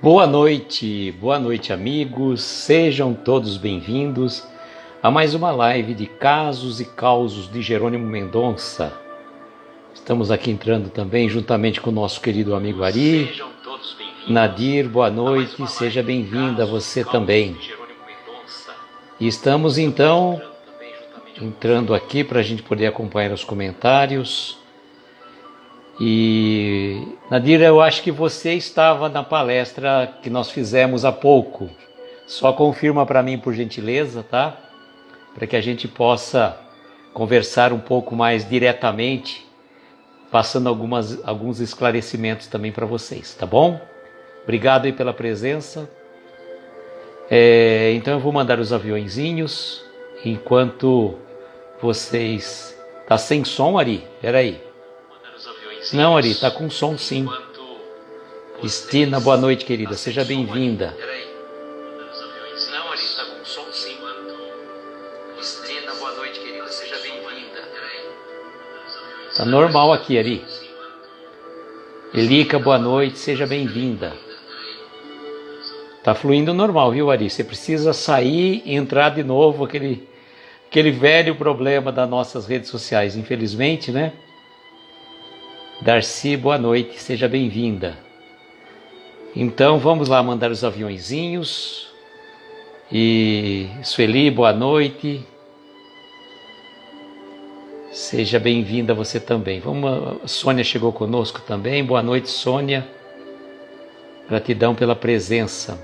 Boa noite amigos, sejam todos bem-vindos a mais uma live de casos e causos de Jerônimo Mendonça. Estamos aqui entrando também juntamente com o nosso querido amigo Ari. Nadir, boa noite, seja bem-vinda você também. E estamos então entrando aqui para a gente poder acompanhar os comentários. E Nadir, eu acho que você estava na palestra que nós fizemos há pouco. Só confirma para mim, por gentileza, tá? Para que a gente possa conversar um pouco mais diretamente, passando alguns esclarecimentos também para vocês, tá bom? Obrigado aí pela presença. Então eu vou mandar os aviõezinhos enquanto vocês... Tá sem som, Ari? Peraí. Não, Ari, tá com som sim. Cristina, boa noite, querida. Seja bem-vinda. Não, Ari, tá com som sim. Cristina, boa noite, querida. Seja bem-vinda. Tá normal aqui, Ari. Elica, boa noite. Seja bem-vinda. Tá fluindo normal, viu, Ari? Você precisa sair e entrar de novo, aquele velho problema das nossas redes sociais, infelizmente, né? Darcy, boa noite, seja bem-vinda. Então vamos lá mandar os aviõezinhos. E Sueli, boa noite. Seja bem-vinda você também. A Sônia chegou conosco também. Boa noite, Sônia. Gratidão pela presença.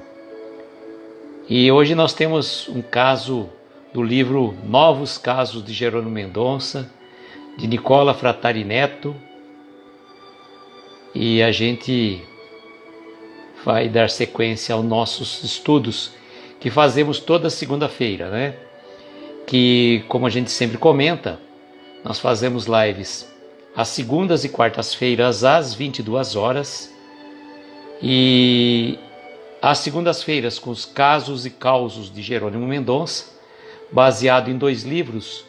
E hoje nós temos um caso do livro Novos Casos de Jerônimo Mendonça, de Nicola Frattari Neto. E a gente vai dar sequência aos nossos estudos que fazemos toda segunda-feira, né? Que, como a gente sempre comenta, nós fazemos lives às segundas e quartas-feiras às 22 horas e às segundas-feiras com os casos e causos de Jerônimo Mendonça, baseado em 2 livros,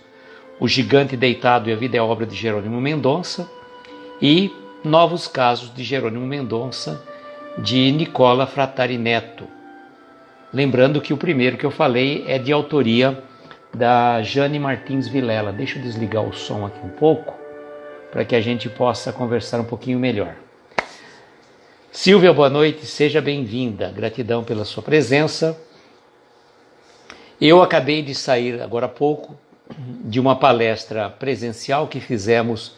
O Gigante Deitado e a Vida e a Obra de Jerônimo Mendonça e Novos Casos de Jerônimo Mendonça, de Nicola Frattari Neto. Lembrando que o primeiro que eu falei é de autoria da Jane Martins Vilela. Deixa eu desligar o som aqui um pouco, para que a gente possa conversar um pouquinho melhor. Silvia, boa noite, seja bem-vinda. Gratidão pela sua presença. Eu acabei de sair agora há pouco de uma palestra presencial que fizemos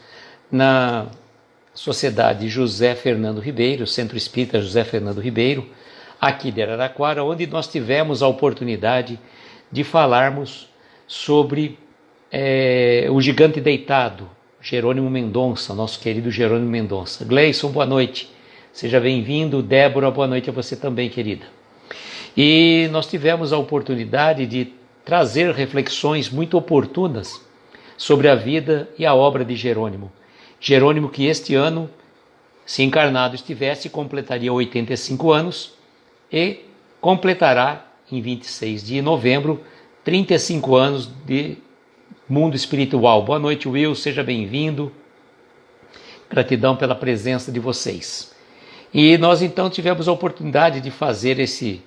na Sociedade José Fernando Ribeiro, Centro Espírita José Fernando Ribeiro, aqui de Araraquara, onde nós tivemos a oportunidade de falarmos sobre o Gigante Deitado, Jerônimo Mendonça, nosso querido Jerônimo Mendonça. Gleison, boa noite, seja bem-vindo. Débora, boa noite a você também, querida. E nós tivemos a oportunidade de trazer reflexões muito oportunas sobre a vida e a obra de Jerônimo. Jerônimo que este ano, se encarnado estivesse, completaria 85 anos e completará em 26 de novembro 35 anos de mundo espiritual. Boa noite, Will, seja bem-vindo. Gratidão pela presença de vocês. E nós então tivemos a oportunidade de fazer esse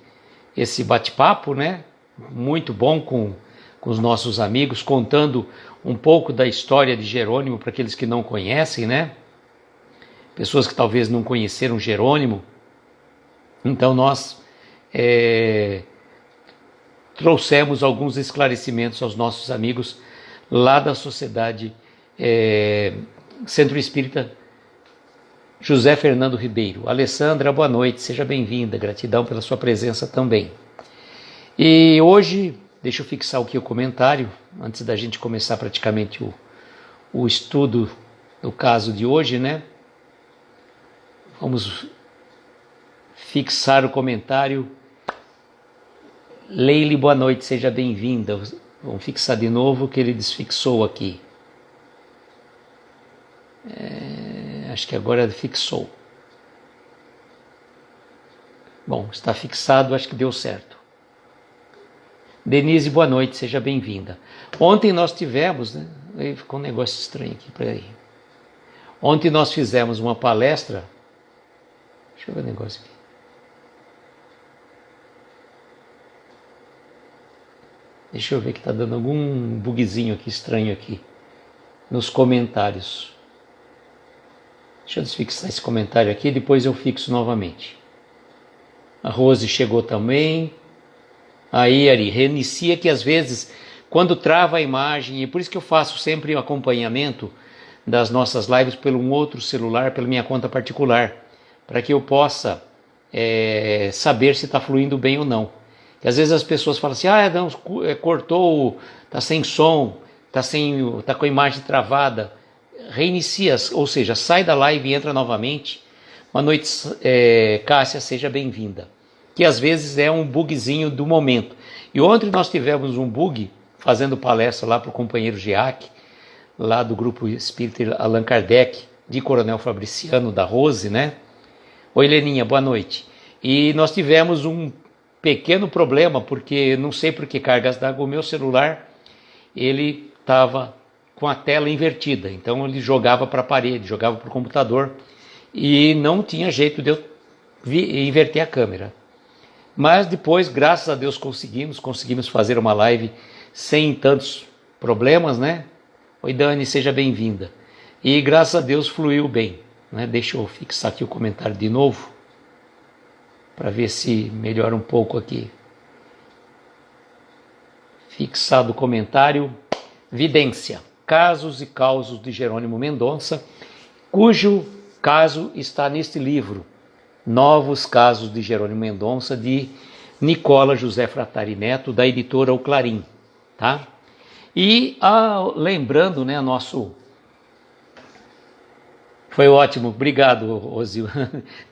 bate-papo, né? Muito bom com os nossos amigos, contando um pouco da história de Jerônimo para aqueles que não conhecem, né? Pessoas que talvez não conheceram Jerônimo. Então nós trouxemos alguns esclarecimentos aos nossos amigos lá da Sociedade Centro Espírita José Fernando Ribeiro. Alessandra, boa noite, seja bem-vinda. Gratidão pela sua presença também. E hoje, deixa eu fixar aqui o comentário, antes da gente começar praticamente o estudo do caso de hoje, né? Vamos fixar o comentário. Leile, boa noite, seja bem-vinda. Vamos fixar de novo que ele desfixou aqui. Acho que agora fixou. Bom, está fixado, acho que deu certo. Denise, boa noite, seja bem-vinda. Ontem nós tivemos, né? Ficou um negócio estranho aqui, peraí. Ontem nós fizemos uma palestra. Deixa eu ver o negócio aqui. Deixa eu ver que está dando algum bugzinho aqui, estranho aqui, nos comentários. Deixa eu desfixar esse comentário aqui, depois eu fixo novamente. A Rose chegou também. Aí, Ari, reinicia que às vezes, quando trava a imagem, e por isso que eu faço sempre o acompanhamento das nossas lives pelo um outro celular, pela minha conta particular, para que eu possa saber se está fluindo bem ou não. Que às vezes as pessoas falam assim, não, cortou, está sem som, está com a imagem travada. Reinicia, ou seja, sai da live e entra novamente. Boa noite, Cássia, seja bem-vinda. Que às vezes é um bugzinho do momento. E ontem nós tivemos um bug, fazendo palestra lá para o companheiro Giac, lá do grupo Espírita Allan Kardec, de Coronel Fabriciano, da Rose, né? Oi, Leninha, boa noite. E nós tivemos um pequeno problema, porque não sei por que cargas d'água, o meu celular, ele estava com a tela invertida, então ele jogava para a parede, jogava para o computador, e não tinha jeito de eu inverter a câmera. Mas depois, graças a Deus, conseguimos fazer uma live sem tantos problemas, né? Oi, Dani, seja bem-vinda. E graças a Deus fluiu bem, né? Deixa eu fixar aqui o comentário de novo, para ver se melhora um pouco aqui. Fixado o comentário. Vidência, casos e causos de Jerônimo Mendonça, cujo caso está neste livro, Novos Casos de Jerônimo Mendonça, de Nicola José Fratari Neto, da editora O Clarim, tá? E lembrando, né, foi ótimo, obrigado, Ozil.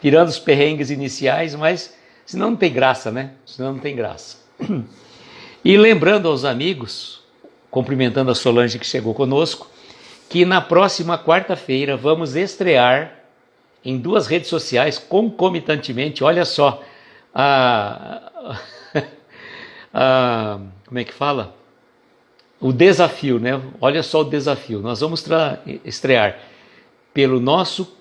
Tirando os perrengues iniciais, mas senão não tem graça, né? Senão não tem graça. E lembrando aos amigos, cumprimentando a Solange que chegou conosco, que na próxima quarta-feira vamos estrear em 2 redes sociais concomitantemente, olha só, como é que fala? O desafio, né? Olha só o desafio. Nós vamos estrear pelo nosso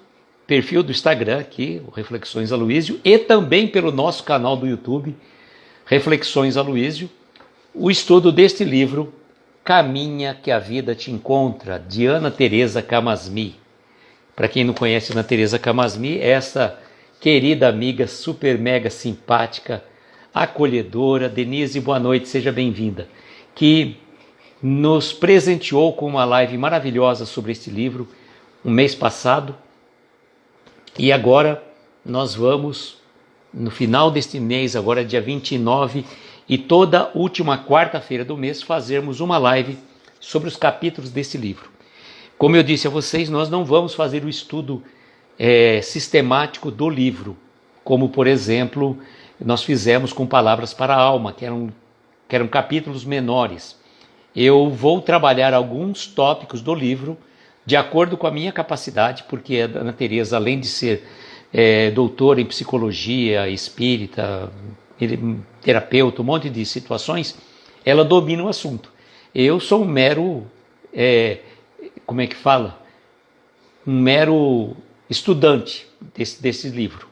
perfil do Instagram aqui, o Reflexões Aloísio, e também pelo nosso canal do YouTube, Reflexões Aloísio, o estudo deste livro, Caminha que a Vida Te Encontra, de Ana Teresa Camasmi. Para quem não conhece Ana Teresa Camasmi, essa querida amiga, super mega simpática, acolhedora. Denise, boa noite, seja bem-vinda, que nos presenteou com uma live maravilhosa sobre este livro, um mês passado, e agora nós vamos, no final deste mês, agora dia 29, e toda última quarta-feira do mês, fazermos uma live sobre os capítulos desse livro. Como eu disse a vocês, nós não vamos fazer o estudo sistemático do livro, como, por exemplo, nós fizemos com Palavras para a Alma, que eram capítulos menores. Eu vou trabalhar alguns tópicos do livro, de acordo com a minha capacidade, porque a Ana Teresa, além de ser doutora em psicologia, espírita, terapeuta, um monte de situações, ela domina o assunto. Eu sou um mero, como é que fala? Um mero estudante desse livro.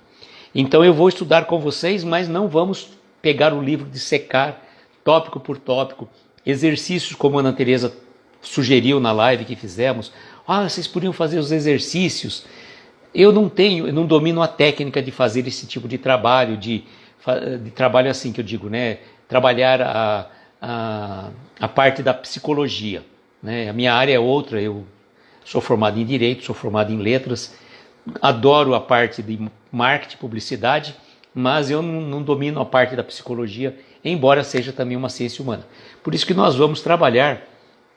Então eu vou estudar com vocês, mas não vamos pegar o livro de secar tópico por tópico, exercícios como a Ana Teresa sugeriu na live que fizemos. Vocês podiam fazer os exercícios. Eu não domino a técnica de fazer esse tipo de trabalho, de trabalho assim que eu digo, né? Trabalhar a parte da psicologia, né? A minha área é outra, eu sou formado em Direito, sou formado em Letras, adoro a parte de marketing, publicidade, mas eu não domino a parte da psicologia, embora seja também uma ciência humana. Por isso que nós vamos trabalhar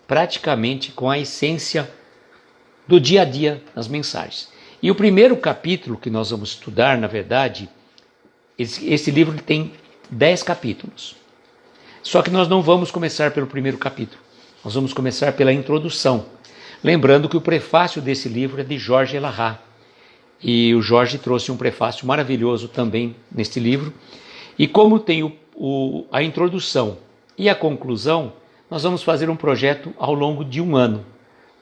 praticamente com a essência do dia a dia nas mensagens. E o primeiro capítulo que nós vamos estudar, na verdade, esse livro tem 10 capítulos. Só que nós não vamos começar pelo primeiro capítulo, nós vamos começar pela introdução. Lembrando que o prefácio desse livro é de Jorge Elahá. E o Jorge trouxe um prefácio maravilhoso também neste livro. E como tem a introdução e a conclusão, nós vamos fazer um projeto ao longo de um ano.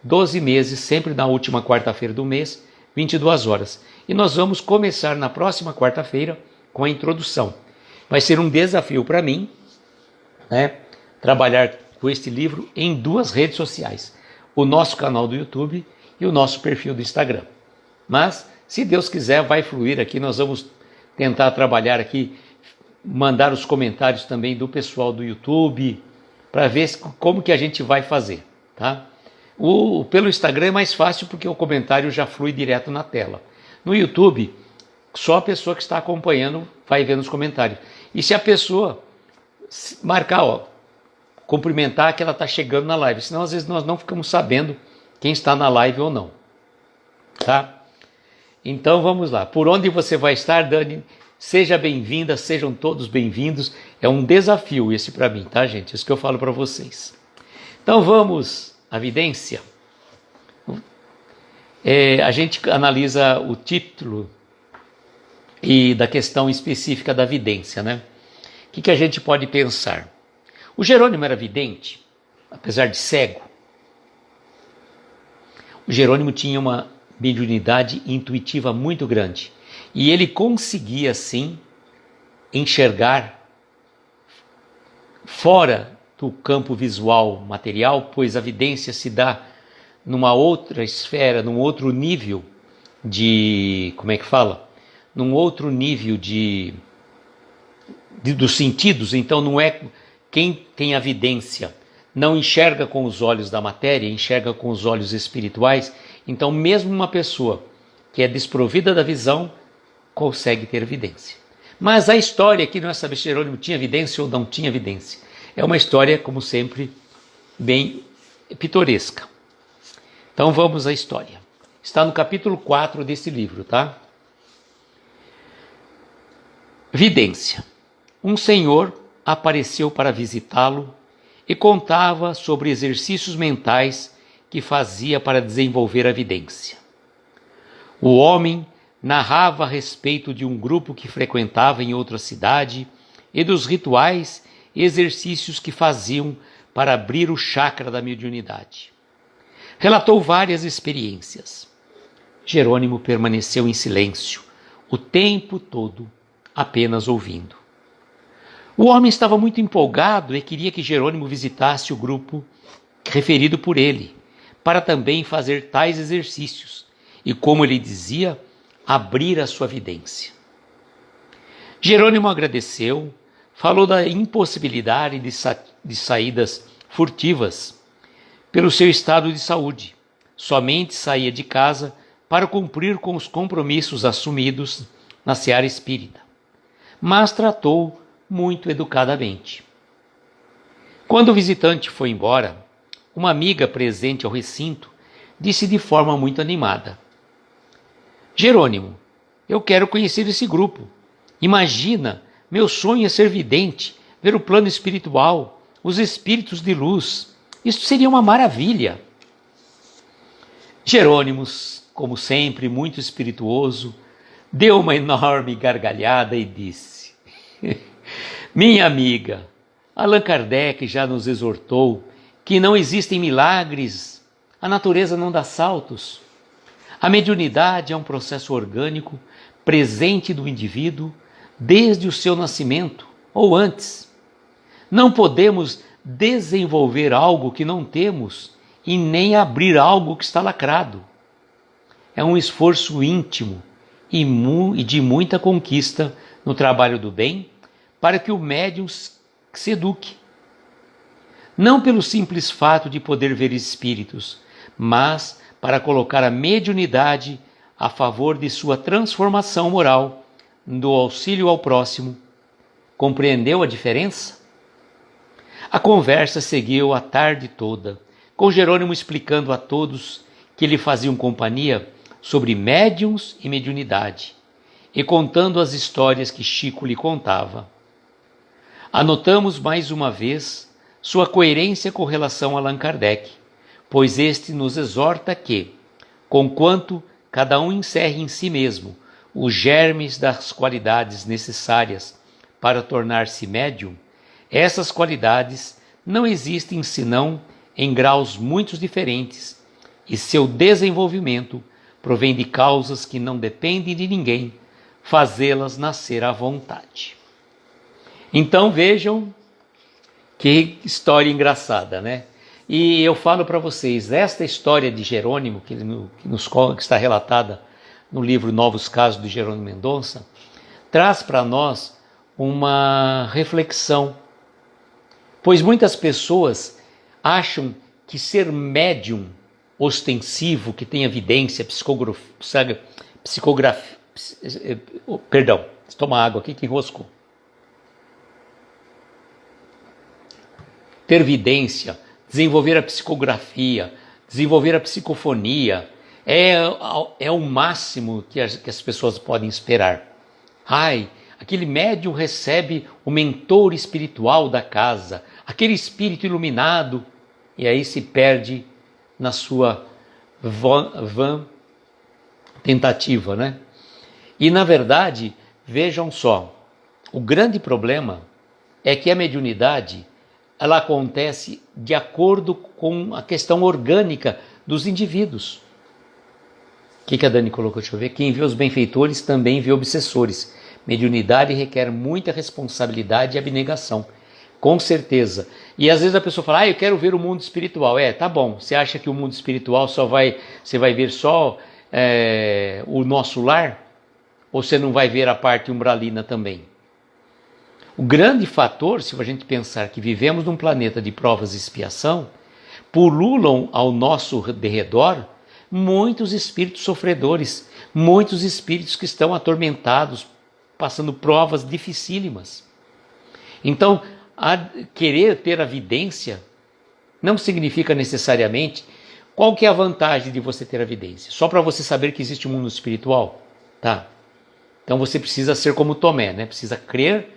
12 meses, sempre na última quarta-feira do mês, 22 horas. E nós vamos começar na próxima quarta-feira com a introdução. Vai ser um desafio para mim, né, trabalhar com este livro em 2 redes sociais, o nosso canal do YouTube e o nosso perfil do Instagram. Mas, se Deus quiser, vai fluir aqui, nós vamos tentar trabalhar aqui, mandar os comentários também do pessoal do YouTube, para ver como que a gente vai fazer, tá? Pelo Instagram é mais fácil porque o comentário já flui direto na tela. No YouTube, só a pessoa que está acompanhando vai ver nos comentários. E se a pessoa marcar, cumprimentar que ela está chegando na live, senão às vezes nós não ficamos sabendo quem está na live ou não, tá? Então vamos lá. Por onde você vai estar, Dani? Seja bem-vinda, sejam todos bem-vindos. É um desafio esse para mim, tá, gente? Isso que eu falo para vocês. Então vamos à vidência. A gente analisa o título e da questão específica da vidência, né? O que a gente pode pensar? O Jerônimo era vidente, apesar de cego. O Jerônimo tinha uma mediunidade intuitiva muito grande e ele conseguia, sim, enxergar fora do campo visual material, pois a vidência se dá numa outra esfera, num outro nível de, num outro nível dos sentidos. Então não é quem tem a vidência não enxerga com os olhos da matéria, enxerga com os olhos espirituais. Então mesmo uma pessoa que é desprovida da visão consegue ter vidência. Mas a história aqui não é saber se Jerônimo tinha vidência ou não tinha vidência. É uma história, como sempre, bem pitoresca. Então vamos à história. Está no capítulo 4 desse livro, tá? Vidência. Um senhor apareceu para visitá-lo e contava sobre exercícios mentais que fazia para desenvolver a vidência. O homem narrava a respeito de um grupo que frequentava em outra cidade e dos rituais e exercícios que faziam para abrir o chakra da mediunidade. Relatou várias experiências. Jerônimo permaneceu em silêncio o tempo todo, apenas ouvindo. O homem estava muito empolgado e queria que Jerônimo visitasse o grupo referido por ele, para também fazer tais exercícios e, como ele dizia, abrir a sua vidência. Jerônimo agradeceu, falou da impossibilidade de saídas furtivas pelo seu estado de saúde. Somente saía de casa para cumprir com os compromissos assumidos na seara espírita, mas tratou muito educadamente. Quando o visitante foi embora, uma amiga presente ao recinto disse de forma muito animada: Jerônimo, eu quero conhecer esse grupo. Imagina, meu sonho é ser vidente, ver o plano espiritual, os espíritos de luz. Isso seria uma maravilha. Jerônimo, como sempre, muito espirituoso, deu uma enorme gargalhada e disse: Minha amiga, Allan Kardec já nos exortou que não existem milagres, a natureza não dá saltos. A mediunidade é um processo orgânico presente do indivíduo desde o seu nascimento ou antes. Não podemos desenvolver algo que não temos e nem abrir algo que está lacrado. É um esforço íntimo e de muita conquista no trabalho do bem para que o médium se eduque. Não pelo simples fato de poder ver espíritos, mas para colocar a mediunidade a favor de sua transformação moral, do auxílio ao próximo. Compreendeu a diferença? A conversa seguiu a tarde toda, com Jerônimo explicando a todos que lhe faziam companhia sobre médiuns e mediunidade, e contando as histórias que Chico lhe contava. Anotamos mais uma vez sua coerência com relação a Allan Kardec, pois este nos exorta que, conquanto cada um encerre em si mesmo os germes das qualidades necessárias para tornar-se médium, essas qualidades não existem senão em graus muito diferentes, e seu desenvolvimento provém de causas que não dependem de ninguém fazê-las nascer à vontade. Então vejam Que história engraçada, né? E eu falo para vocês, esta história de Jerônimo, que está relatada no livro Novos Casos de Jerônimo Mendonça, traz para nós uma reflexão, pois muitas pessoas acham que ser médium ostensivo, que tem evidência, perdão, toma água aqui que enroscou. Ter vidência, desenvolver a psicografia, desenvolver a psicofonia, é o máximo que as pessoas podem esperar. Ai, aquele médium recebe o mentor espiritual da casa, aquele espírito iluminado, e aí se perde na sua vã tentativa, né? E na verdade, vejam só, o grande problema é que a mediunidade ela acontece de acordo com a questão orgânica dos indivíduos. O que a Dani colocou? Deixa eu ver. Quem vê os benfeitores também vê obsessores. Mediunidade requer muita responsabilidade e abnegação. Com certeza. E às vezes a pessoa fala, eu quero ver o mundo espiritual. Tá bom. Você acha que o mundo espiritual você vai ver só o nosso lar? Ou você não vai ver a parte umbralina também? O grande fator, se a gente pensar que vivemos num planeta de provas e expiação, pululam ao nosso derredor muitos espíritos sofredores, muitos espíritos que estão atormentados, passando provas dificílimas. Então, querer ter a vidência não significa necessariamente qual que é a vantagem de você ter a vidência. Só para você saber que existe um mundo espiritual? Tá. Então você precisa ser como Tomé, né? Precisa crer.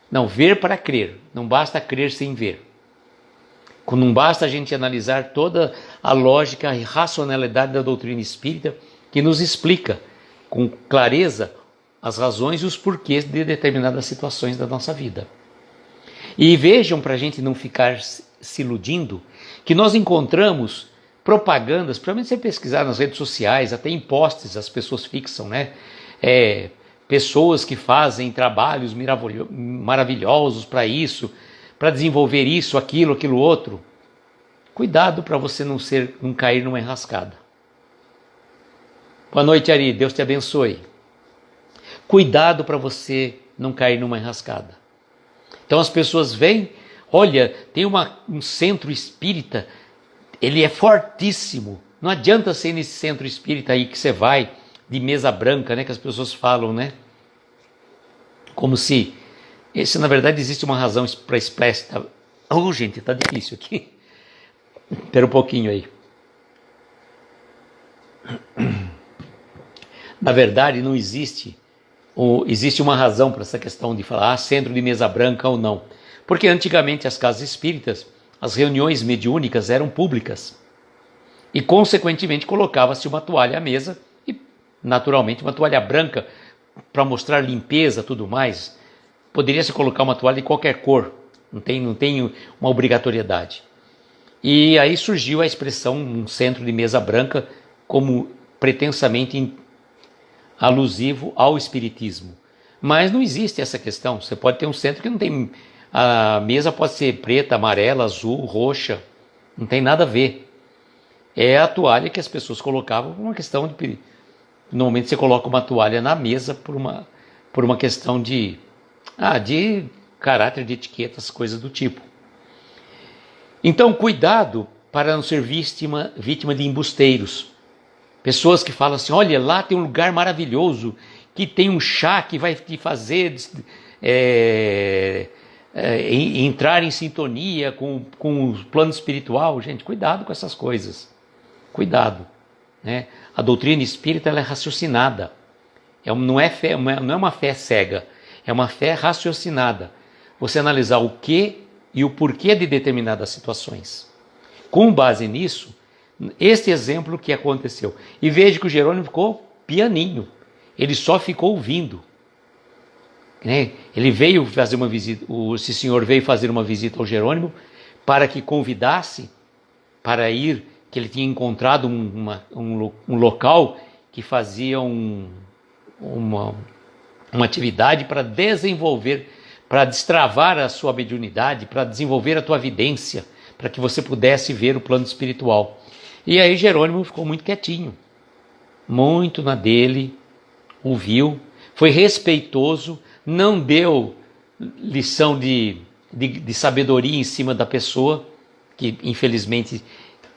Não, ver para crer, não basta crer sem ver. Não basta a gente analisar toda a lógica e racionalidade da doutrina espírita que nos explica com clareza as razões e os porquês de determinadas situações da nossa vida. E vejam, para a gente não ficar se iludindo, que nós encontramos propagandas, principalmente se pesquisar nas redes sociais, até em posts as pessoas fixam, né? Pessoas que fazem trabalhos maravilhosos para isso, para desenvolver isso, aquilo outro. Cuidado para você não cair numa enrascada. Boa noite, Ari, Deus te abençoe. Cuidado para você não cair numa enrascada. Então as pessoas vêm, olha, tem um centro espírita, ele é fortíssimo. Não adianta ser nesse centro espírita aí que você vai, de mesa branca, né, que as pessoas falam, né? Como se na verdade existe uma razão para explícita. Gente, tá difícil aqui. Espera um pouquinho aí. Na verdade, não existe uma razão para essa questão de falar centro de mesa branca ou não. Porque antigamente as casas espíritas, as reuniões mediúnicas eram públicas. E consequentemente colocava-se uma toalha à mesa e naturalmente uma toalha branca para mostrar limpeza e tudo mais. Poderia-se colocar uma toalha de qualquer cor, não tem uma obrigatoriedade. E aí surgiu a expressão um centro de mesa branca como pretensamente alusivo ao espiritismo. Mas não existe essa questão. Você pode ter um centro que não tem... A mesa pode ser preta, amarela, azul, roxa, não tem nada a ver. É a toalha que as pessoas colocavam por uma questão de... Normalmente você coloca uma toalha na mesa por uma questão de caráter, de etiquetas, coisas do tipo. Então, cuidado para não ser vítima de embusteiros. Pessoas que falam assim, olha, lá tem um lugar maravilhoso, que tem um chá que vai te fazer entrar em sintonia com o plano espiritual. Gente, cuidado com essas coisas. Cuidado. Né? A doutrina espírita ela é raciocinada. Não é uma fé cega. É uma fé raciocinada. Você analisar o que e o porquê de determinadas situações. Com base nisso, este exemplo que aconteceu. E veja que o Jerônimo ficou pianinho. Ele só ficou ouvindo. Né? Ele veio fazer uma visita, esse senhor veio fazer uma visita ao Jerônimo para que convidasse para ir, que ele tinha encontrado um local que fazia uma atividade para desenvolver para destravar a sua mediunidade, para desenvolver a tua vidência, para que você pudesse ver o plano espiritual. E aí Jerônimo ficou muito quietinho, muito na dele, ouviu, foi respeitoso, não deu lição de sabedoria em cima da pessoa, que infelizmente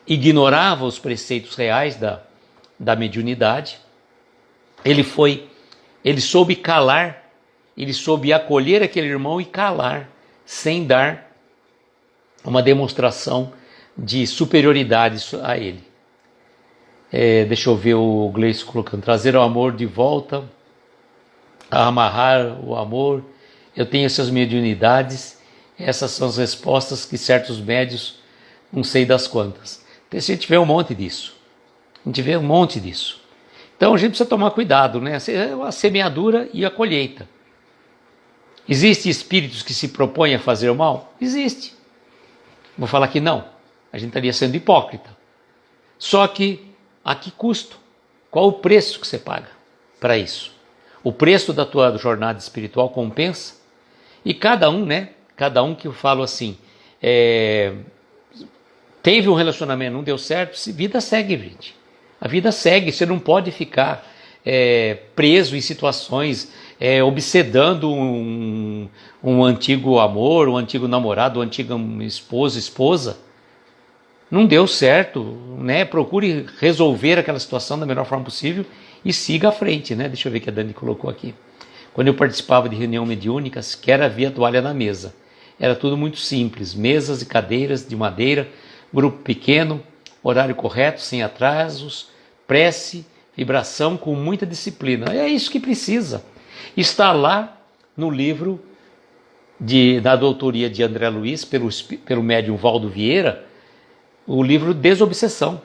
ignorava os preceitos reais da mediunidade. Ele soube calar, ele soube acolher aquele irmão e calar, sem dar uma demonstração de superioridade a ele. Deixa eu ver o Gleice colocando, trazer o amor de volta, a amarrar o amor. Eu tenho essas mediunidades, essas são as respostas que certos médios, não sei das quantas. Então, a gente vê um monte disso. Então a gente precisa tomar cuidado, né? A semeadura e a colheita. Existem espíritos que se propõem a fazer o mal? Existe. Vou falar que não. A gente estaria sendo hipócrita. Só que a que custo? Qual o preço que você paga para isso? O preço da tua jornada espiritual compensa? E cada um, né? Cada um que eu falo assim, teve um relacionamento, não deu certo, vida segue, gente. A vida segue, você não pode ficar preso em situações, obsedando um antigo amor, um antigo namorado, um antigo esposa. Não deu certo, né? Procure resolver aquela situação da melhor forma possível e siga à frente, né? Deixa eu ver o que a Dani colocou aqui. Quando eu participava de reunião mediúnica, sequer havia toalha na mesa. Era tudo muito simples, mesas e cadeiras de madeira, grupo pequeno, horário correto, sem atrasos, prece, vibração com muita disciplina. É isso que precisa. Está lá no livro da doutoria de André Luiz, pelo médium Valdo Vieira, o livro Desobsessão.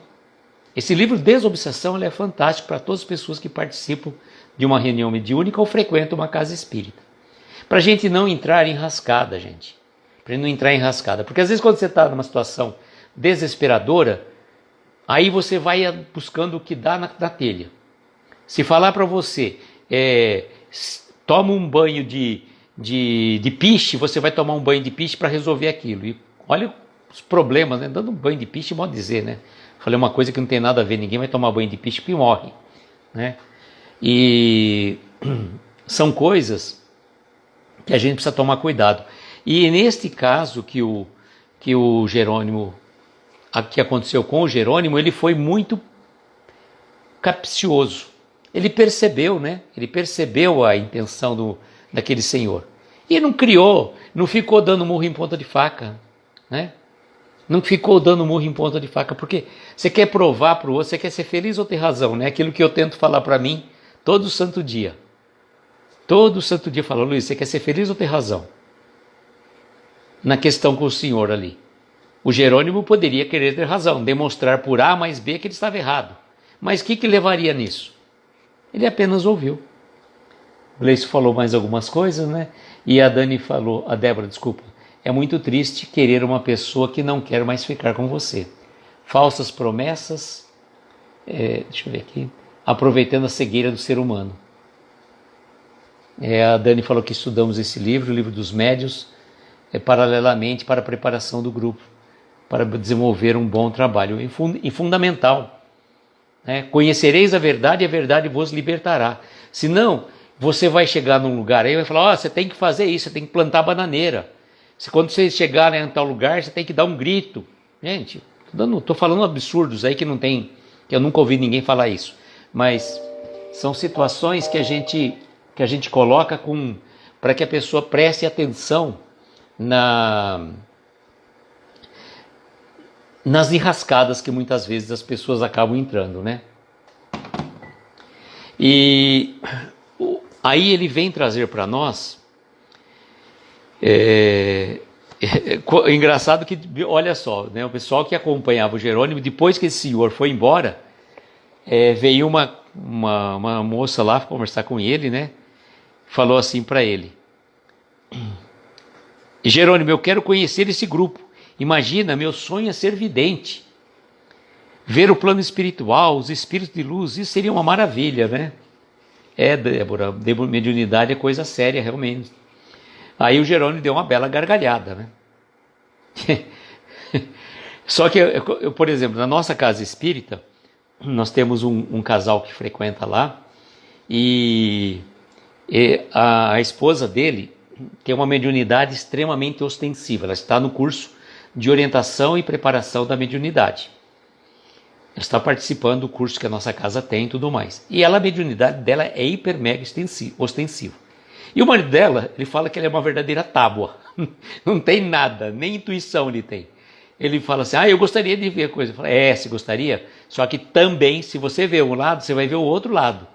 Esse livro Desobsessão ele é fantástico para todas as pessoas que participam de uma reunião mediúnica ou frequentam uma casa espírita. Para a gente não entrar em rascada, gente. Para não entrar em rascada. Porque às vezes quando você está numa situação desesperadora, aí você vai buscando o que dá na telha. Se falar para você, toma um banho de piche, você vai tomar um banho de piche para resolver aquilo. E olha os problemas, né? Dando um banho de piche, modo dizer, né? Falei uma coisa que não tem nada a ver, ninguém vai tomar banho de piche porque morre, né? E são coisas que a gente precisa tomar cuidado. E neste caso que o Jerônimo, que aconteceu com o Jerônimo, ele foi muito capcioso. Ele percebeu, né? Ele percebeu a intenção daquele senhor. E não ficou dando murro em ponta de faca, né? Não ficou dando murro em ponta de faca, porque você quer provar para o outro, você quer ser feliz ou ter razão, né? Aquilo que eu tento falar para mim todo santo dia. Todo santo dia eu falo, Luiz, você quer ser feliz ou ter razão? Na questão com o senhor ali. O Jerônimo poderia querer ter razão, demonstrar por A mais B que ele estava errado. Mas o que levaria nisso? Ele apenas ouviu. O Gleice falou mais algumas coisas, né? E a Débora, desculpa. É muito triste querer uma pessoa que não quer mais ficar com você. Falsas promessas, deixa eu ver aqui, aproveitando a cegueira do ser humano. A Dani falou que estudamos esse livro, o livro dos médios, paralelamente para a preparação do grupo, para desenvolver um bom trabalho. E fundamental, né? Conhecereis a verdade e a verdade vos libertará. Senão, você vai chegar num lugar aí e vai falar, você tem que fazer isso, você tem que plantar bananeira. Quando você chegar em tal lugar, você tem que dar um grito. Gente, estou falando absurdos aí que eu nunca ouvi ninguém falar isso. Mas são situações que a gente coloca para que a pessoa preste atenção nas enrascadas que muitas vezes as pessoas acabam entrando, né? E aí ele vem trazer para nós... engraçado que, olha só, né, o pessoal que acompanhava o Jerônimo, depois que esse senhor foi embora, veio uma moça lá conversar com ele, né? Falou assim para ele: Jerônimo, eu quero conhecer esse grupo. Imagina, meu sonho é ser vidente, ver o plano espiritual, os espíritos de luz, isso seria uma maravilha, né? Débora, mediunidade é coisa séria realmente. Aí o Jerônimo deu uma bela gargalhada, né? Só que, por exemplo, na nossa casa espírita, nós temos um casal que frequenta lá e a esposa dele tem uma mediunidade extremamente ostensiva. Ela está no curso de orientação e preparação da mediunidade. Ela está participando do curso que a nossa casa tem e tudo mais. E ela, a mediunidade dela é hiper mega ostensiva. E o marido dela, ele fala que ele é uma verdadeira tábua. Não tem nada, nem intuição ele tem. Ele fala assim, eu gostaria de ver a coisa. Eu falo, você gostaria? Só que também, se você vê um lado, você vai ver o outro lado.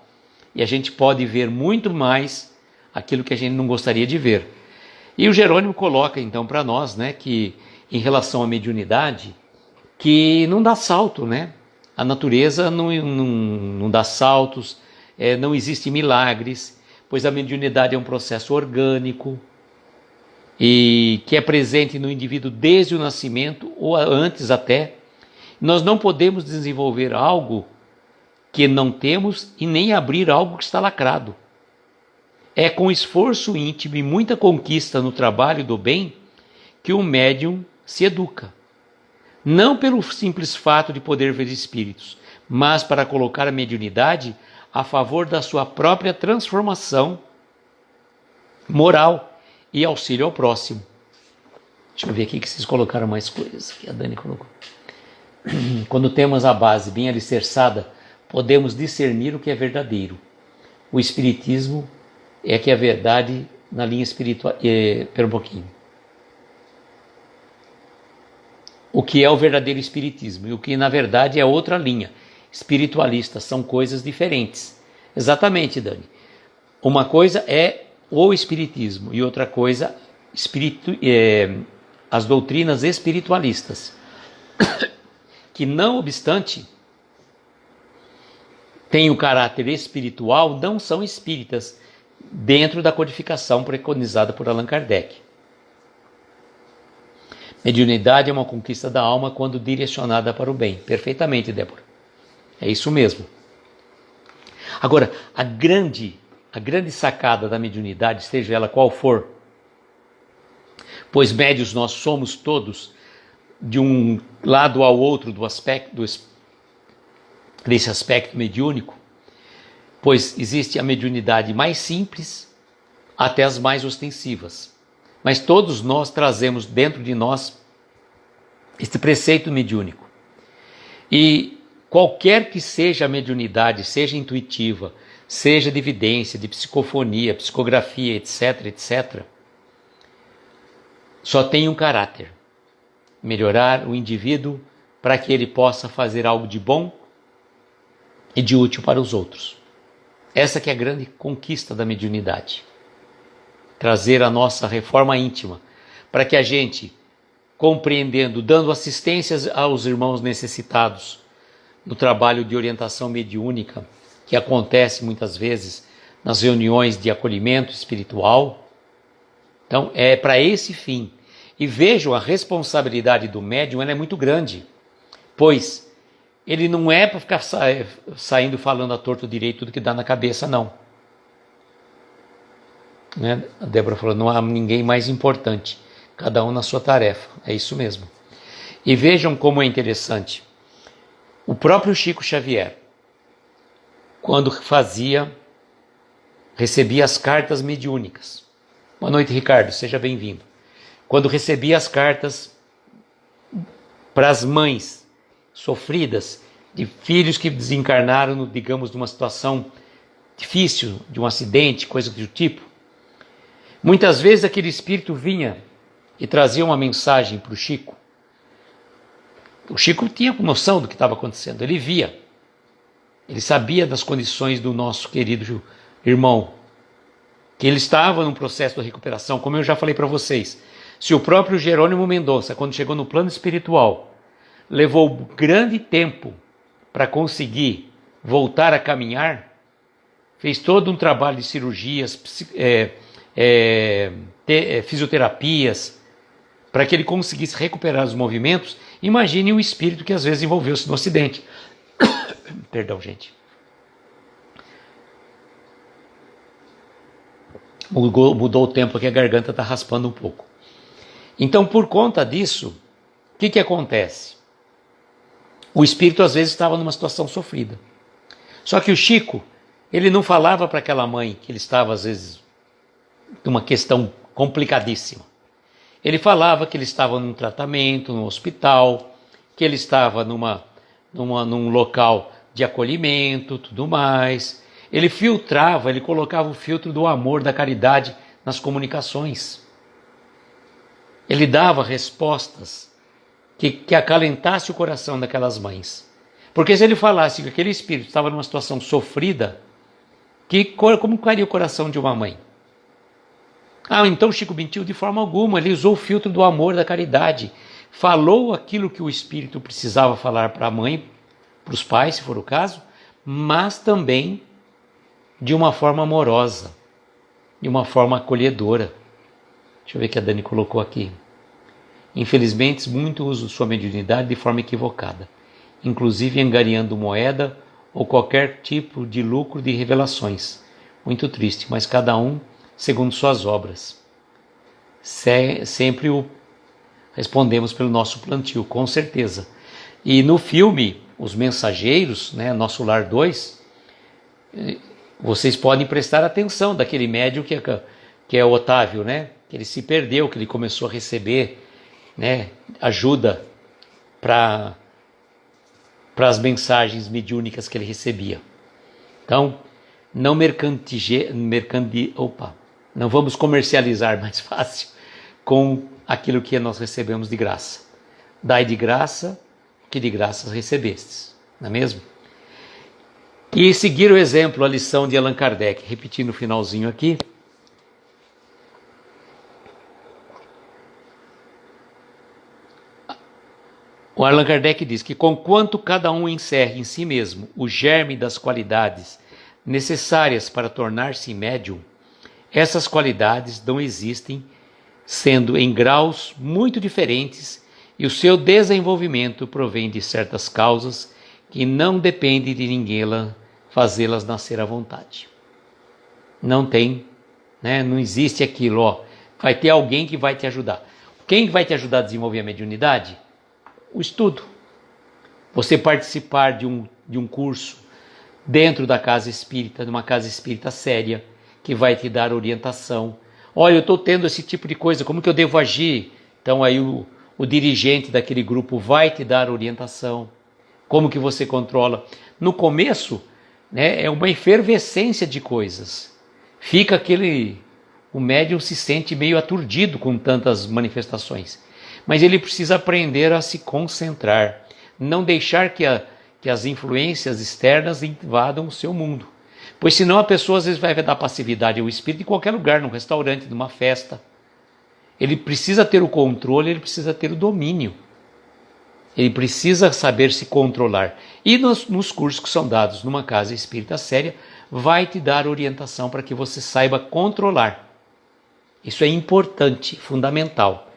E a gente pode ver muito mais aquilo que a gente não gostaria de ver. E o Jerônimo coloca então para nós, né, que em relação à mediunidade, que não dá salto, né? A natureza não dá saltos, não existem milagres, pois a mediunidade é um processo orgânico e que é presente no indivíduo desde o nascimento ou antes até. Nós não podemos desenvolver algo que não temos e nem abrir algo que está lacrado. É com esforço íntimo e muita conquista no trabalho do bem que o médium se educa. Não pelo simples fato de poder ver espíritos, mas para colocar a mediunidade a favor da sua própria transformação moral e auxílio ao próximo. Deixa eu ver aqui que vocês colocaram mais coisas, que a Dani colocou. Quando temos a base bem alicerçada, podemos discernir o que é verdadeiro. O espiritismo é que é a verdade na linha espiritual. Espera um pouquinho. O que é o verdadeiro espiritismo e o que na verdade é outra linha. Espiritualista são coisas diferentes. Exatamente, Dani. Uma coisa é o espiritismo e outra coisa as doutrinas espiritualistas, que não obstante têm o caráter espiritual, não são espíritas dentro da codificação preconizada por Allan Kardec. Mediunidade é uma conquista da alma quando direcionada para o bem. Perfeitamente, Débora. É isso mesmo. Agora, a grande sacada da mediunidade, seja ela qual for, pois médios nós somos todos, de um lado ao outro desse aspecto mediúnico, pois existe a mediunidade mais simples até as mais ostensivas. Mas todos nós trazemos dentro de nós este preceito mediúnico. E qualquer que seja a mediunidade, seja intuitiva, seja de evidência, de psicofonia, psicografia, etc., etc., só tem um caráter: melhorar o indivíduo para que ele possa fazer algo de bom e de útil para os outros. Essa que é a grande conquista da mediunidade. Trazer a nossa reforma íntima, para que a gente, compreendendo, dando assistências aos irmãos necessitados no trabalho de orientação mediúnica, que acontece muitas vezes nas reuniões de acolhimento espiritual. Então, é para esse fim. E vejam, a responsabilidade do médium, ela é muito grande, pois ele não é para ficar saindo falando a torto direito tudo que dá na cabeça, não. Né? A Débora falou, não há ninguém mais importante, cada um na sua tarefa. É isso mesmo. E vejam como é interessante. O próprio Chico Xavier, quando recebia as cartas mediúnicas. Boa noite, Ricardo, seja bem-vindo. Quando recebia as cartas para as mães sofridas de filhos que desencarnaram, digamos, numa situação difícil, de um acidente, coisa do tipo, muitas vezes aquele espírito vinha e trazia uma mensagem para o Chico. O Chico tinha noção do que estava acontecendo, ele via, ele sabia das condições do nosso querido irmão, que ele estava num processo de recuperação, como eu já falei para vocês. Se o próprio Jerônimo Mendonça, quando chegou no plano espiritual, levou grande tempo para conseguir voltar a caminhar, fez todo um trabalho de cirurgias, fisioterapias, para que ele conseguisse recuperar os movimentos. Imagine o espírito que às vezes envolveu-se no acidente. Perdão, gente. Mudou o tempo aqui, a garganta está raspando um pouco. Então, por conta disso, o que acontece? O espírito às vezes estava numa situação sofrida. Só que o Chico, ele não falava para aquela mãe que ele estava às vezes numa questão complicadíssima. Ele falava que ele estava num tratamento, num hospital, que ele estava num local de acolhimento, tudo mais. Ele filtrava, ele colocava o filtro do amor, da caridade nas comunicações. Ele dava respostas que acalentasse o coração daquelas mães. Porque se ele falasse que aquele espírito estava numa situação sofrida, como ficaria o coração de uma mãe? Então Chico mentiu de forma alguma, ele usou o filtro do amor, da caridade. Falou aquilo que o espírito precisava falar para a mãe, para os pais, se for o caso, mas também de uma forma amorosa, de uma forma acolhedora. Deixa eu ver o que a Dani colocou aqui. Infelizmente, muitos usam sua mediunidade de forma equivocada, inclusive angariando moeda ou qualquer tipo de lucro de revelações. Muito triste, mas cada um segundo suas obras. Sempre respondemos pelo nosso plantio, com certeza. E no filme Os Mensageiros, Nosso Lar 2, vocês podem prestar atenção daquele médium que é o Otávio, que ele se perdeu, que ele começou a receber ajuda para as mensagens mediúnicas que ele recebia. Então, não não vamos comercializar mais fácil com aquilo que nós recebemos de graça. Dai de graça o que de graça recebestes, não é mesmo? E seguir o exemplo, a lição de Allan Kardec, repetindo o finalzinho aqui. O Allan Kardec diz que conquanto cada um encerre em si mesmo o germe das qualidades necessárias para tornar-se médium, essas qualidades não existem, sendo em graus muito diferentes, e o seu desenvolvimento provém de certas causas que não depende de ninguém fazê-las nascer à vontade. Não tem, não existe aquilo, vai ter alguém que vai te ajudar. Quem vai te ajudar a desenvolver a mediunidade? O estudo. Você participar de um curso dentro da casa espírita, de uma casa espírita séria, que vai te dar orientação. Olha, eu estou tendo esse tipo de coisa, como que eu devo agir? Então aí o dirigente daquele grupo vai te dar orientação. Como que você controla? No começo, é uma efervescência de coisas. O médium se sente meio aturdido com tantas manifestações. Mas ele precisa aprender a se concentrar, não deixar que as influências externas invadam o seu mundo. Pois senão a pessoa às vezes vai dar passividade ao espírito em qualquer lugar, num restaurante, numa festa. Ele precisa ter o controle, ele precisa ter o domínio. Ele precisa saber se controlar. E nos cursos que são dados numa casa espírita séria, vai te dar orientação para que você saiba controlar. Isso é importante, fundamental.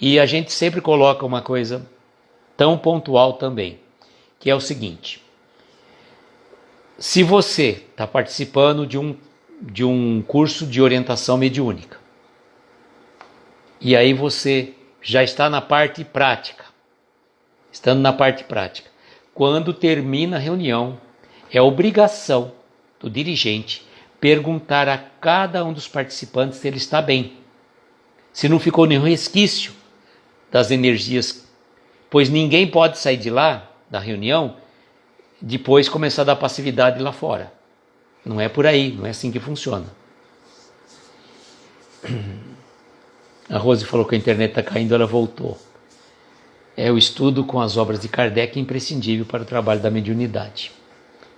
E a gente sempre coloca uma coisa tão pontual também, que é o seguinte: se você está participando de um curso de orientação mediúnica, e aí você já está na parte prática, quando termina a reunião, é obrigação do dirigente perguntar a cada um dos participantes se ele está bem, se não ficou nenhum resquício das energias, pois ninguém pode sair de lá, da reunião, depois começar a dar passividade lá fora. Não é por aí, não é assim que funciona. A Rose falou que a internet está caindo, ela voltou. O estudo com as obras de Kardec é imprescindível para o trabalho da mediunidade.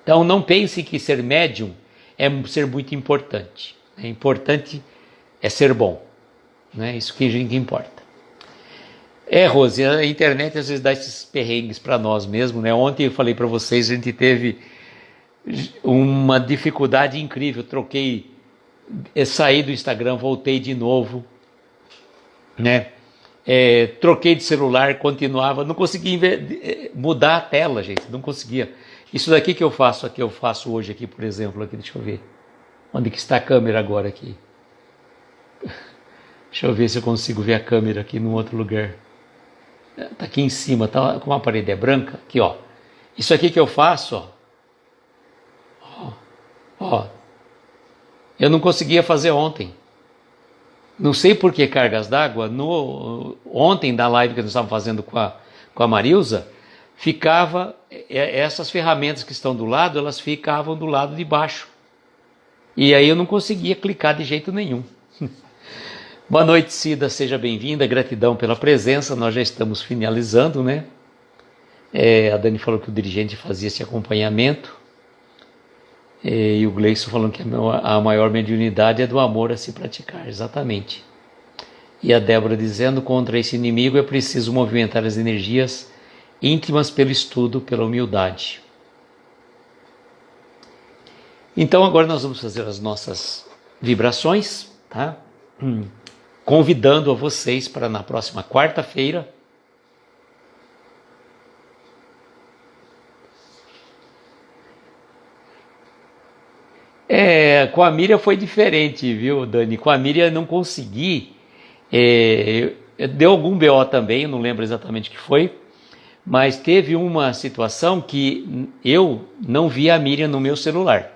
Então não pense que ser médium é ser muito importante. É importante ser bom. Não é isso que importa. Rose, a internet às vezes dá esses perrengues para nós mesmos, Ontem eu falei para vocês, a gente teve uma dificuldade incrível. Saí do Instagram, voltei de novo, troquei de celular, continuava, não conseguia mudar a tela, gente, não conseguia. Isso daqui que eu faço hoje aqui, por exemplo, aqui, deixa eu ver, onde que está a câmera agora aqui? Deixa eu ver se eu consigo ver a câmera aqui num outro lugar. Tá aqui em cima, tá? Como a parede é branca, aqui ó. Isso aqui que eu faço, ó. Eu não conseguia fazer ontem. Não sei por que cargas d'água. Ontem, na live que nós estávamos fazendo com a Marilza, ficava, essas ferramentas que estão do lado, elas ficavam do lado de baixo. E aí eu não conseguia clicar de jeito nenhum. Boa noite, Cida, seja bem-vinda, gratidão pela presença, nós já estamos finalizando, né? A Dani falou que o dirigente fazia esse acompanhamento, e o Gleison falando que a maior mediunidade é do amor a se praticar, exatamente. E a Débora dizendo, contra esse inimigo é preciso movimentar as energias íntimas pelo estudo, pela humildade. Então agora nós vamos fazer as nossas vibrações, tá? Convidando a vocês para na próxima quarta-feira com a Miriam foi diferente, viu, Dani? Com a Miriam eu não consegui, deu algum BO também, eu não lembro exatamente o que foi, mas teve uma situação que eu não vi a Miriam no meu celular,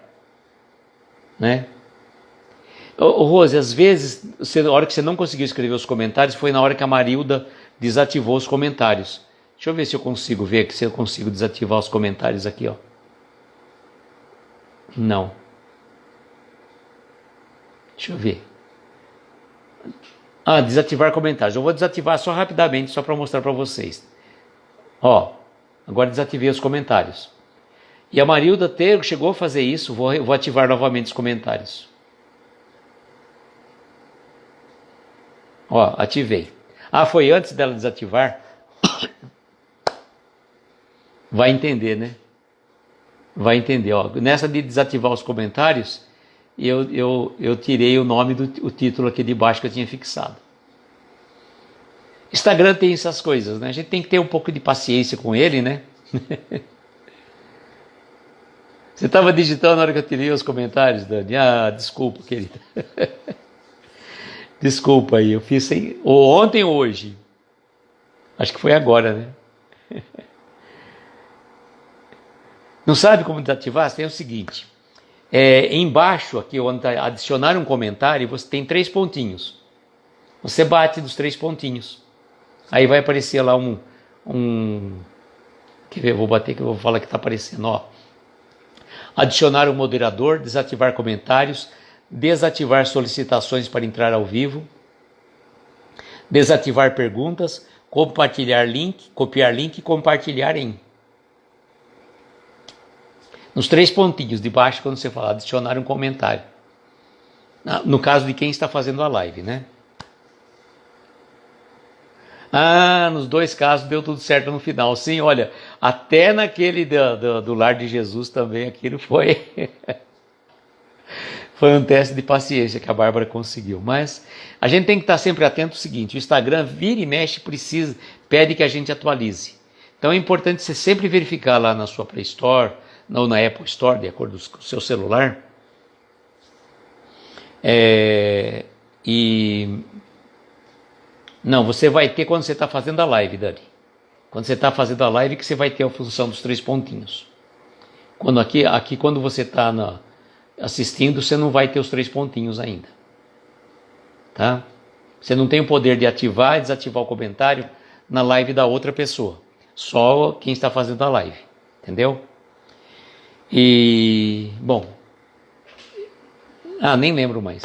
né? Ô Rose, às vezes, a hora que você não conseguiu escrever os comentários foi na hora que a Marilda desativou os comentários. Deixa eu ver se eu consigo ver aqui, se eu consigo desativar os comentários aqui, ó. Não. Deixa eu ver. Desativar comentários. Eu vou desativar só rapidamente, só para mostrar para vocês. Ó, agora desativei os comentários. E a Marilda chegou a fazer isso, vou ativar novamente os comentários. Ó, ativei. Foi antes dela desativar? Vai entender, né? Vai entender, ó. Nessa de desativar os comentários, eu tirei o nome o título aqui de baixo que eu tinha fixado. Instagram tem essas coisas, né? A gente tem que ter um pouco de paciência com ele, né? Você estava digitando na hora que eu tirei os comentários, Dani? Desculpa, querida. Desculpa aí, eu fiz ontem ou hoje. Acho que foi agora, né? Não sabe como desativar? Tem o seguinte. Embaixo, aqui onde adicionar um comentário, você tem 3 pontinhos. Você bate dos 3 pontinhos. Aí vai aparecer lá Quer ver? Eu vou bater que eu vou falar que está aparecendo. Ó. Adicionar um moderador, desativar comentários, desativar solicitações para entrar ao vivo, desativar perguntas, compartilhar link, copiar link e compartilhar em. Nos 3 pontinhos de baixo, quando você fala adicionar um comentário. No caso de quem está fazendo a live, né? Nos 2 casos deu tudo certo no final. Sim, olha, até naquele do Lar de Jesus também aquilo foi... Foi um teste de paciência que a Bárbara conseguiu. Mas a gente tem que estar sempre atento ao seguinte, o Instagram vira e mexe, pede que a gente atualize. Então é importante você sempre verificar lá na sua Play Store, ou na Apple Store, de acordo com o seu celular. Não, você vai ter quando você está fazendo a live, Dani. Quando você está fazendo a live que você vai ter a função dos 3 pontinhos. Aqui quando você está assistindo, você não vai ter os 3 pontinhos ainda. Tá? Você não tem o poder de ativar e desativar o comentário na live da outra pessoa. Só quem está fazendo a live. Entendeu? Bom. Nem lembro mais.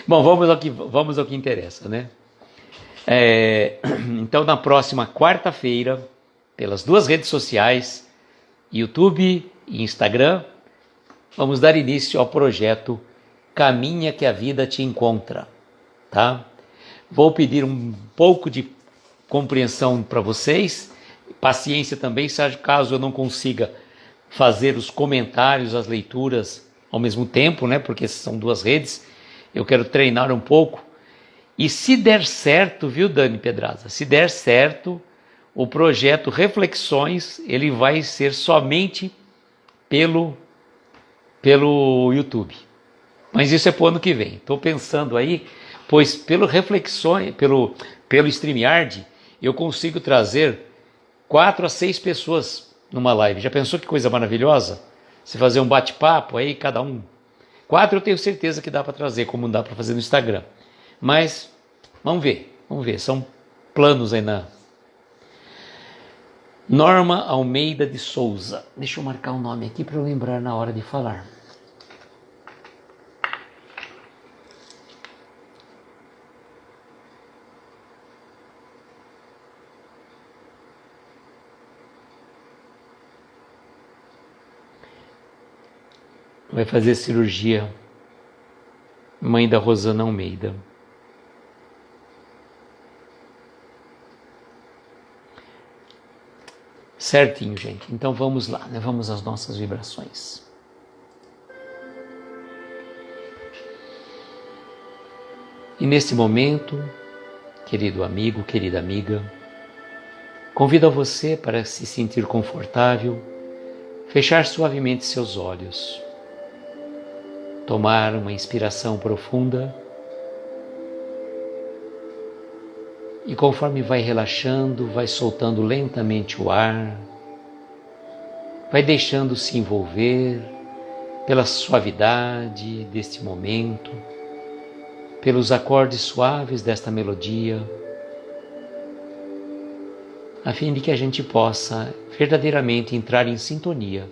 Bom, vamos ao que interessa, né? Então, na próxima quarta-feira, pelas 2 redes sociais, YouTube e Instagram, vamos dar início ao projeto Caminha que a Vida Te Encontra, tá? Vou pedir um pouco de compreensão para vocês, paciência também, caso eu não consiga fazer os comentários, as leituras ao mesmo tempo, né? Porque são 2 redes, eu quero treinar um pouco. E se der certo, viu, Dani Pedraza? Se der certo, o projeto Reflexões, ele vai ser somente pelo YouTube. Mas isso é para o ano que vem. Estou pensando aí, pois pelo reflexões, pelo StreamYard, eu consigo trazer 4 a 6 pessoas numa live. Já pensou que coisa maravilhosa? Você fazer um bate-papo aí, cada um. 4 eu tenho certeza que dá para trazer, como dá para fazer no Instagram. Mas vamos ver. São planos aí na... Norma Almeida de Souza. Deixa eu marcar o nome aqui para eu lembrar na hora de falar. Vai fazer cirurgia, mãe da Rosana Almeida. Certinho, gente. Então vamos lá, né? Vamos às nossas vibrações. E neste momento, querido amigo, querida amiga, convido a você para se sentir confortável, fechar suavemente seus olhos, tomar uma inspiração profunda e conforme vai relaxando, vai soltando lentamente o ar, vai deixando-se envolver pela suavidade deste momento, pelos acordes suaves desta melodia, a fim de que a gente possa verdadeiramente entrar em sintonia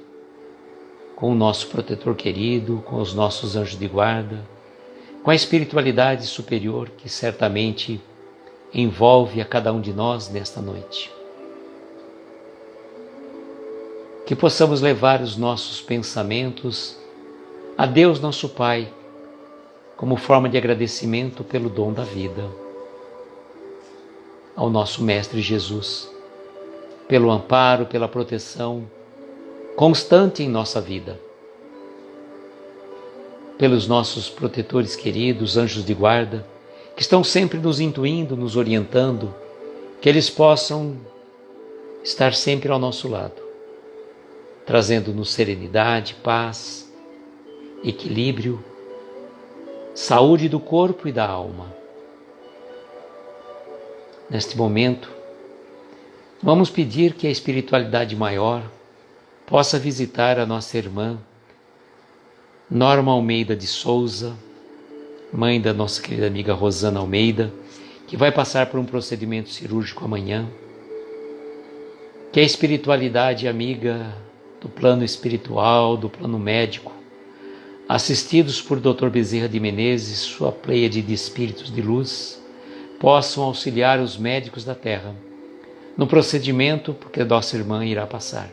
com o nosso protetor querido, com os nossos anjos de guarda, com a espiritualidade superior que certamente envolve a cada um de nós nesta noite. Que possamos levar os nossos pensamentos a Deus nosso Pai, como forma de agradecimento pelo dom da vida, ao nosso Mestre Jesus, pelo amparo, pela proteção constante em nossa vida, pelos nossos protetores queridos, anjos de guarda, que estão sempre nos intuindo, nos orientando, que eles possam estar sempre ao nosso lado, trazendo-nos serenidade, paz, equilíbrio, saúde do corpo e da alma. Neste momento, vamos pedir que a espiritualidade maior possa visitar a nossa irmã Norma Almeida de Souza, mãe da nossa querida amiga Rosana Almeida, que vai passar por um procedimento cirúrgico amanhã. Que a espiritualidade amiga do plano espiritual, do plano médico, assistidos por Dr. Bezerra de Menezes, sua pleiade de espíritos de luz, possam auxiliar os médicos da Terra no procedimento que a nossa irmã irá passar.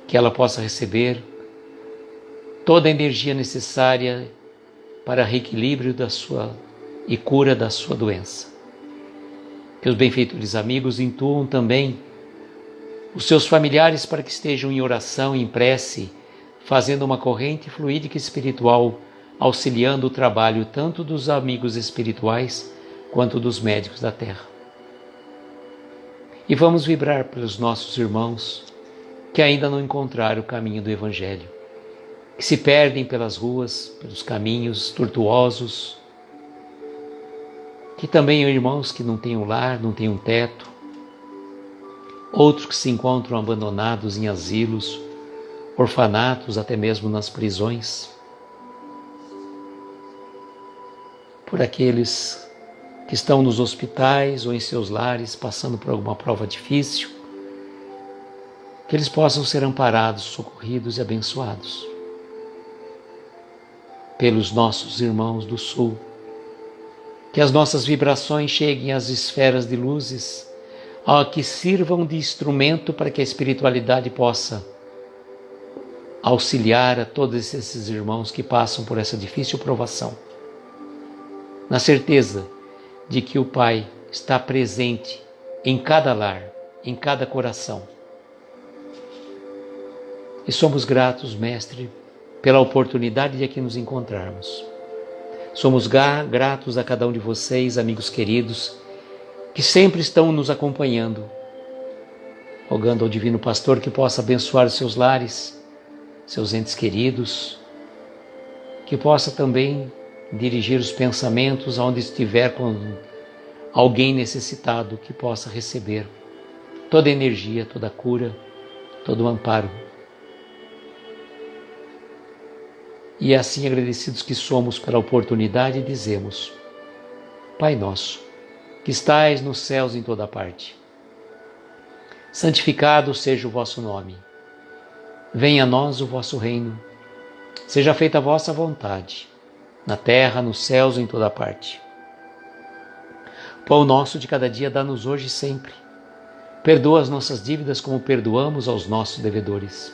Que ela possa receber toda a energia necessária para reequilíbrio da sua e cura da sua doença. Que os benfeitores amigos intuam também os seus familiares para que estejam em oração, em prece, fazendo uma corrente fluídica espiritual, auxiliando o trabalho tanto dos amigos espirituais quanto dos médicos da Terra. E vamos vibrar pelos nossos irmãos que ainda não encontraram o caminho do Evangelho, que se perdem pelas ruas, pelos caminhos tortuosos, que também há irmãos que não têm um lar, não têm um teto, outros que se encontram abandonados em asilos, orfanatos, até mesmo nas prisões, por aqueles que estão nos hospitais ou em seus lares passando por alguma prova difícil, que eles possam ser amparados, socorridos e abençoados pelos nossos irmãos do Sul, que as nossas vibrações cheguem às esferas de luzes, que sirvam de instrumento para que a espiritualidade possa auxiliar a todos esses irmãos que passam por essa difícil provação, na certeza de que o Pai está presente em cada lar, em cada coração. E somos gratos, Mestre, pela oportunidade de aqui nos encontrarmos. Somos gratos a cada um de vocês, amigos queridos, que sempre estão nos acompanhando, rogando ao Divino Pastor que possa abençoar os seus lares, seus entes queridos, que possa também dirigir os pensamentos aonde estiver com alguém necessitado que possa receber toda a energia, toda a cura, todo o amparo. E assim, agradecidos que somos pela oportunidade, dizemos: Pai nosso, que estais nos céus em toda parte, santificado seja o vosso nome. Venha a nós o vosso reino. Seja feita a vossa vontade, na terra, nos céus, em toda parte. Pão nosso de cada dia dá-nos hoje e sempre. Perdoa as nossas dívidas como perdoamos aos nossos devedores.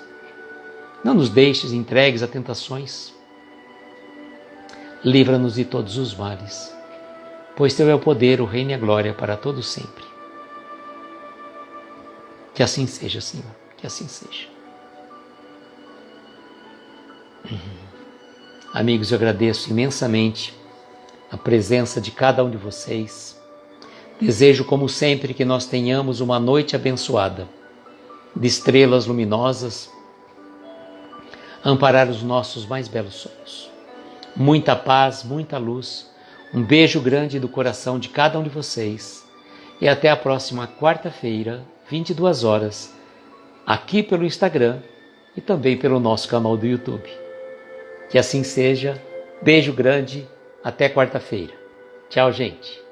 Não nos deixes entregues a tentações. Livra-nos de todos os males, pois teu é o poder, o reino e a glória para todos sempre. Que assim seja, Senhor, que assim seja. Amigos, eu agradeço imensamente a presença de cada um de vocês. Desejo, como sempre, que nós tenhamos uma noite abençoada, de estrelas luminosas, amparar os nossos mais belos sonhos. Muita paz, muita luz, um beijo grande do coração de cada um de vocês e até a próxima quarta-feira, 22 horas, aqui pelo Instagram e também pelo nosso canal do YouTube. Que assim seja, beijo grande, até quarta-feira. Tchau, gente.